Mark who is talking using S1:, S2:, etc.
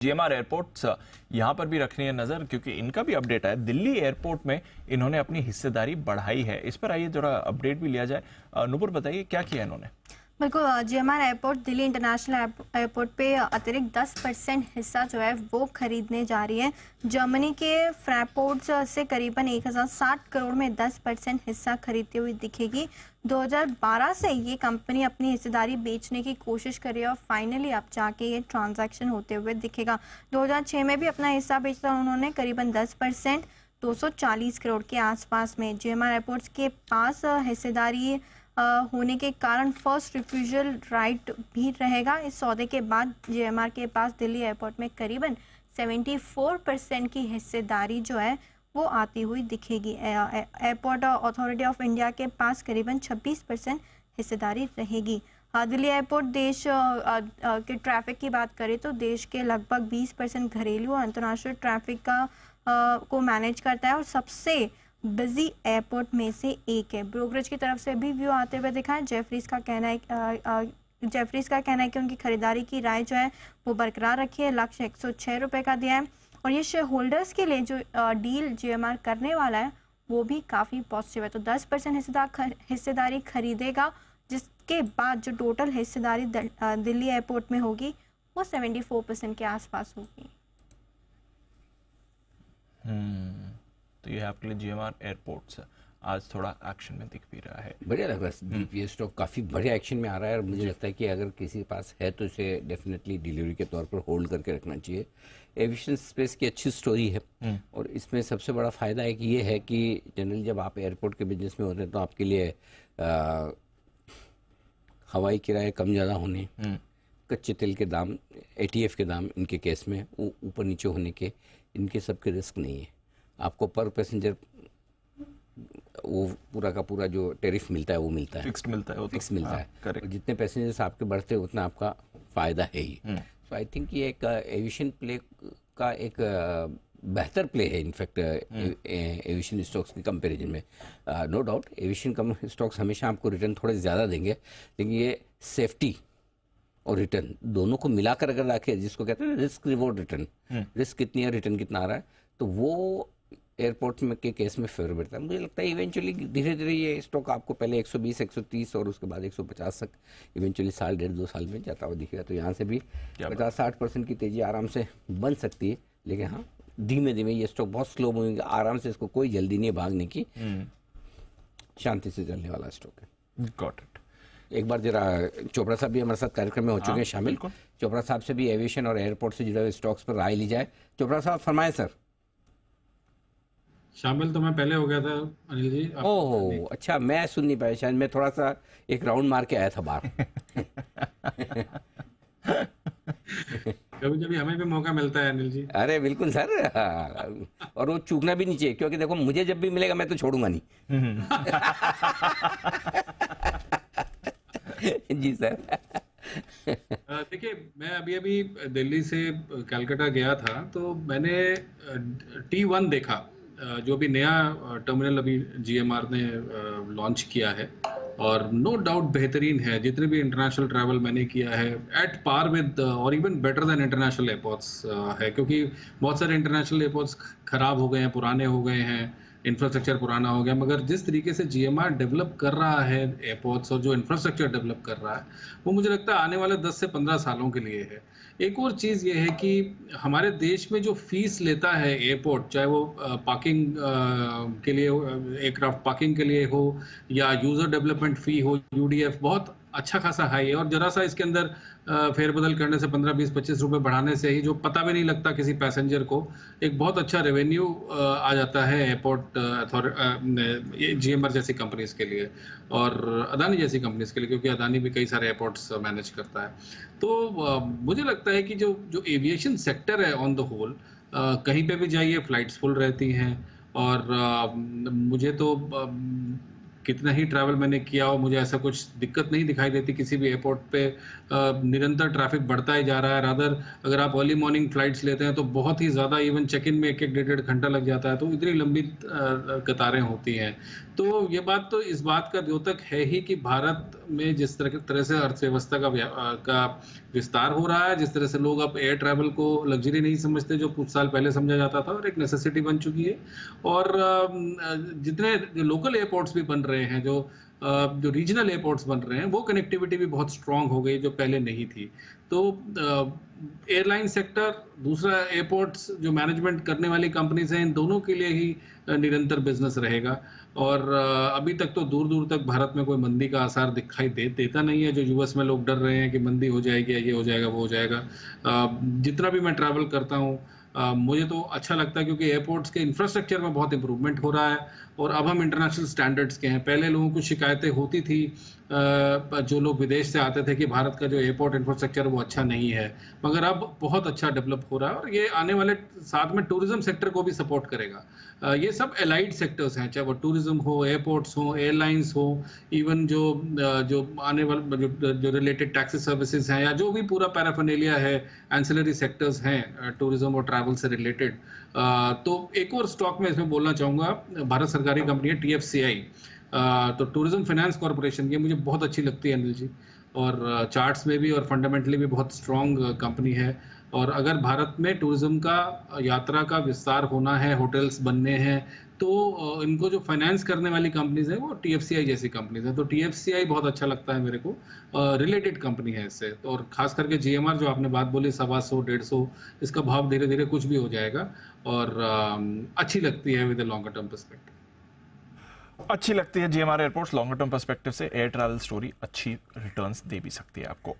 S1: GMR airports यहाँ पर भी रखनी है नजर, क्योंकि इनका भी अपडेट है। दिल्ली एयरपोर्ट में इन्होंने अपनी हिस्सेदारी बढ़ाई है। इस पर आइए जरा अपडेट भी लिया जाए। नुपुर बताइए क्या किया इन्होंने।
S2: बिल्कुल, GMR airport Delhi international airport पे अतिरिक्त 10% हिस्सा जो है वो खरीदने जा रही है। जर्मनी के फ्रैंकफर्ट से करीबन 1060 करोड़ में 10% हिस्सा खरीदती हुई दिखेगी। 2012 से ये कंपनी अपनी हिस्सेदारी बेचने की कोशिश कर रही है और फाइनली अब जाके ये ट्रांजैक्शन होते हुए दिखेगा। 2006 में भी अपना हिस्सा बेचा उन्होंने करीबन 10%, 240 करोड़ के आसपास में। जीएमआर एयरपोर्ट्स के पास हिस्सेदारी होने के कारण फर्स्ट रिफ्यूजल राइट भी रहेगा। इस सौदे के बाद जीएमआर के पास दिल्ली एयरपोर्ट में करीबन 74% की हिस्सेदारी जो है वो आती हुई दिखेगी। एयरपोर्ट अथॉरिटी ऑफ इंडिया के पास करीबन 26% हिस्सेदारी रहेगी। दिल्ली एयरपोर्ट देश के ट्रैफिक की बात करें तो देश के लगभग 20% घरेलू और अंतर्राष्ट्रीय ट्रैफिक को मैनेज करता है और सबसे बिजी एयरपोर्ट में से एक है। ब्रोकरेज की तरफ से भी व्यू आते हुए दिखा है। जेफरीज का कहना है कि उनकी खरीदारी की राय जो है वो बरकरार रखी है। लक्ष्य 106 रुपये का दिया है और ये शेयर होल्डर्स के लिए जो डील जीएमआर करने वाला है वो भी काफ़ी पॉजिटिव है। तो 10% हिस्सेदारी खरीदेगा, जिसके बाद जो टोटल हिस्सेदारी दिल्ली एयरपोर्ट में होगी वो 74% के आसपास होगी।
S1: तो ये आपके लिए जीएमआर एयरपोर्ट्स आज थोड़ा एक्शन में दिख भी रहा है।
S3: बढ़िया लग रहा है, ये स्टॉक काफ़ी बढ़िया एक्शन में आ रहा है और मुझे लगता है कि अगर किसी के पास है तो इसे डेफिनेटली डिलीवरी के तौर पर होल्ड करके रखना चाहिए। एविएशन स्पेस की अच्छी स्टोरी है और इसमें सबसे बड़ा फ़ायदा एक ये है कि जनरली जब आप एयरपोर्ट के बिजनेस में होते हैं तो आपके लिए हवाई किराए कम ज़्यादा होने, कच्चे तेल के दाम, एटीएफ के दाम इनके केस में ऊपर नीचे होने के, इनके सबके रिस्क नहीं है। आपको पर पैसेंजर वो पूरा का पूरा जो टैरिफ मिलता है वो मिलता है,
S1: फिक्स्ड मिलता है, वो
S3: फिक्स मिलता है।
S1: करेक्ट।
S3: और जितने पैसेंजर्स आपके बढ़ते हैं उतना आपका फ़ायदा है ही। सो आई थिंक ये एक एविएशन प्ले का एक बेहतर प्ले है इनफैक्ट एविएशन स्टॉक्स के कंपैरिजन में। नो डाउट एविएशन स्टॉक्स हमेशा आपको रिटर्न थोड़े ज़्यादा देंगे, लेकिन ये सेफ्टी और रिटर्न दोनों को मिलाकर अगर रखे, जिसको कहते हैं रिस्क रिवॉर्ड रिटर्न, रिस्क कितनी है रिटर्न कितना आ रहा है, तो वो एयरपोर्ट में के केस में फेवर बढ़ता है। मुझे लगता है इवेंचुअली धीरे धीरे ये स्टॉक आपको पहले 120, 130 और उसके बाद 150 तक इवेंचुअली साल 1.5-2 साल में जाता हुआ दिखेगा। तो यहाँ से भी 50-60% की तेज़ी आराम से बन सकती है, लेकिन हाँ धीमे धीमे ये स्टॉक बहुत स्लो मूविंग, आराम से, इसको कोई जल्दी नहीं है भागने की, शांति से चलने वाला स्टॉक है।
S1: Got it.
S3: एक बार जरा चोपड़ा साहब भी हमारे साथ कार्यक्रम में हो चुके हैं शामिल। चोपड़ा साहब से भी एविएशन और एयरपोर्ट से जुड़े हुए स्टॉक्स पर राय ली जाए। चोपड़ा साहब फरमाएं सर।
S4: शामिल तो मैं पहले हो गया था अनिल जी।
S3: ओह अच्छा, मैं सुन नहीं पाया, शायद मैं थोड़ा सा एक राउंड मार के आया था बाहर।
S4: कभी कभी हमें भी मौका मिलता है अनिल जी।
S3: अरे बिल्कुल सर, और वो चूकना भी नहीं चाहिए, क्योंकि देखो मुझे जब भी मिलेगा मैं तो छोड़ूंगा नहीं। जी सर।
S4: देखिए, मैं अभी दिल्ली से कलकत्ता गया था तो मैंने T1 देखा, जो भी नया टर्मिनल अभी जीएमआर ने लॉन्च किया है और नो डाउट बेहतरीन है। जितने भी इंटरनेशनल ट्रैवल मैंने किया है एट पार विद और even better than international airports है, क्योंकि बहुत सारे इंटरनेशनल एयरपोर्ट्स खराब हो गए हैं, पुराने हो गए हैं, इंफ्रास्ट्रक्चर पुराना हो गया, मगर जिस तरीके से जीएमआर डेवलप कर रहा है एयरपोर्ट्स और जो इंफ्रास्ट्रक्चर डेवलप कर रहा है वो मुझे लगता है आने वाले 10 से 15 सालों के लिए है। एक और चीज़ ये है कि हमारे देश में जो फीस लेता है एयरपोर्ट, चाहे वो पार्किंग के लिए, एयरक्राफ्ट पार्किंग के लिए हो या यूज़र डेवलपमेंट फ़ी हो, यूडीएफ बहुत अच्छा खासा हाई है और जरा सा इसके अंदर फेरबदल करने से 15, 20, 25 रुपये बढ़ाने से ही, जो पता भी नहीं लगता किसी पैसेंजर को, एक बहुत अच्छा रेवेन्यू आ जाता है एयरपोर्ट जीएमआर जैसी कंपनीज के लिए और अदानी जैसी कंपनीज के लिए, क्योंकि अदानी भी कई सारे एयरपोर्ट्स मैनेज करता है। तो मुझे लगता है कि जो एविएशन सेक्टर है ऑन द होल, कहीं पे भी जाइए फ्लाइट्स फुल रहती हैं और मुझे तो कितना ही ट्रैवल मैंने किया हो, मुझे ऐसा कुछ दिक्कत नहीं दिखाई देती किसी भी एयरपोर्ट पे। निरंतर ट्रैफिक बढ़ता ही जा रहा है। रादर अगर आप अर्ली मॉर्निंग फ्लाइट्स लेते हैं तो बहुत ही ज़्यादा, इवन चेक इन में 1-1 डेढ़-डेढ़ घंटा लग जाता है, तो इतनी लंबी कतारें होती हैं। तो ये बात तो इस बात का द्योतक है ही कि भारत में जिस तरह से अर्थव्यवस्था का विस्तार हो रहा है, जिस तरह से लोग अब एयर ट्रैवल को लग्जरी नहीं समझते जो कुछ साल पहले समझा जाता था, और एक नेसेसिटी बन चुकी है। और जितने लोकल एयरपोर्ट्स भी बन रहे हैं, जो रीजनल एयरपोर्ट्स बन रहे हैं, वो कनेक्टिविटी भी बहुत स्ट्रांग हो गई जो पहले नहीं थी। तो एयरलाइन सेक्टर, दूसरा एयरपोर्ट्स जो मैनेजमेंट करने वाली कंपनीज हैं, इन दोनों के लिए ही निरंतर बिजनेस रहेगा। और अभी तक तो दूर दूर तक भारत में कोई मंदी का आसार दिखाई देता नहीं है। जो यूएस में लोग डर रहे हैं कि मंदी हो जाएगी, ये हो जाएगा, वो हो जाएगा, जितना भी मैं ट्रैवल करता हूँ मुझे तो अच्छा लगता है, क्योंकि एयरपोर्ट्स के इंफ्रास्ट्रक्चर में बहुत इंप्रूवमेंट हो रहा है और अब हम इंटरनेशनल स्टैंडर्ड्स के हैं। पहले लोगों को शिकायतें होती थी, जो लोग विदेश से आते थे, कि भारत का जो एयरपोर्ट इंफ्रास्ट्रक्चर वो अच्छा नहीं है, मगर अब बहुत अच्छा डेवलप हो रहा है और ये आने वाले साथ में टूरिज्म सेक्टर को भी सपोर्ट करेगा। ये सब एलाइड सेक्टर्स हैं, चाहे वो टूरिज्म हो, एयरपोर्ट्स हो, एयरलाइंस हो, इवन जो आने वाले जो रिलेटेड टैक्सी सर्विसेज हैं, या जो भी पूरा पैराफर्नेलिया है, एंसिलरी सेक्टर्स हैं टूरिज्म और ट्रैवल से रिलेटेड। तो एक और स्टॉक में इसमें बोलना चाहूँगा, भारत सरकारी कंपनी है TFCI, तो टूरिज्म फाइनेंस कॉर्पोरेशन, ये मुझे बहुत अच्छी लगती है अनिल जी, और चार्ट्स में भी और फंडामेंटली भी बहुत स्ट्रॉन्ग कंपनी है। और अगर भारत में टूरिज्म का, यात्रा का विस्तार होना है, होटल्स बनने हैं, तो इनको जो फाइनेंस करने वाली कंपनीज हैं वो TFCI जैसी कंपनीज हैं। तो TFCI बहुत अच्छा लगता है मेरे को, रिलेटेड कंपनी है इससे। तो और खास करके GMR जो आपने बात बोली 125-150, इसका भाव धीरे धीरे कुछ भी हो जाएगा, और अच्छी लगती है विद लॉन्गर टर्म पर्सपेक्टिव।
S1: अच्छी लगती है GMR airports longer term perspective से। एयर ट्रैवल स्टोरी अच्छी रिटर्न्स दे भी सकती है आपको।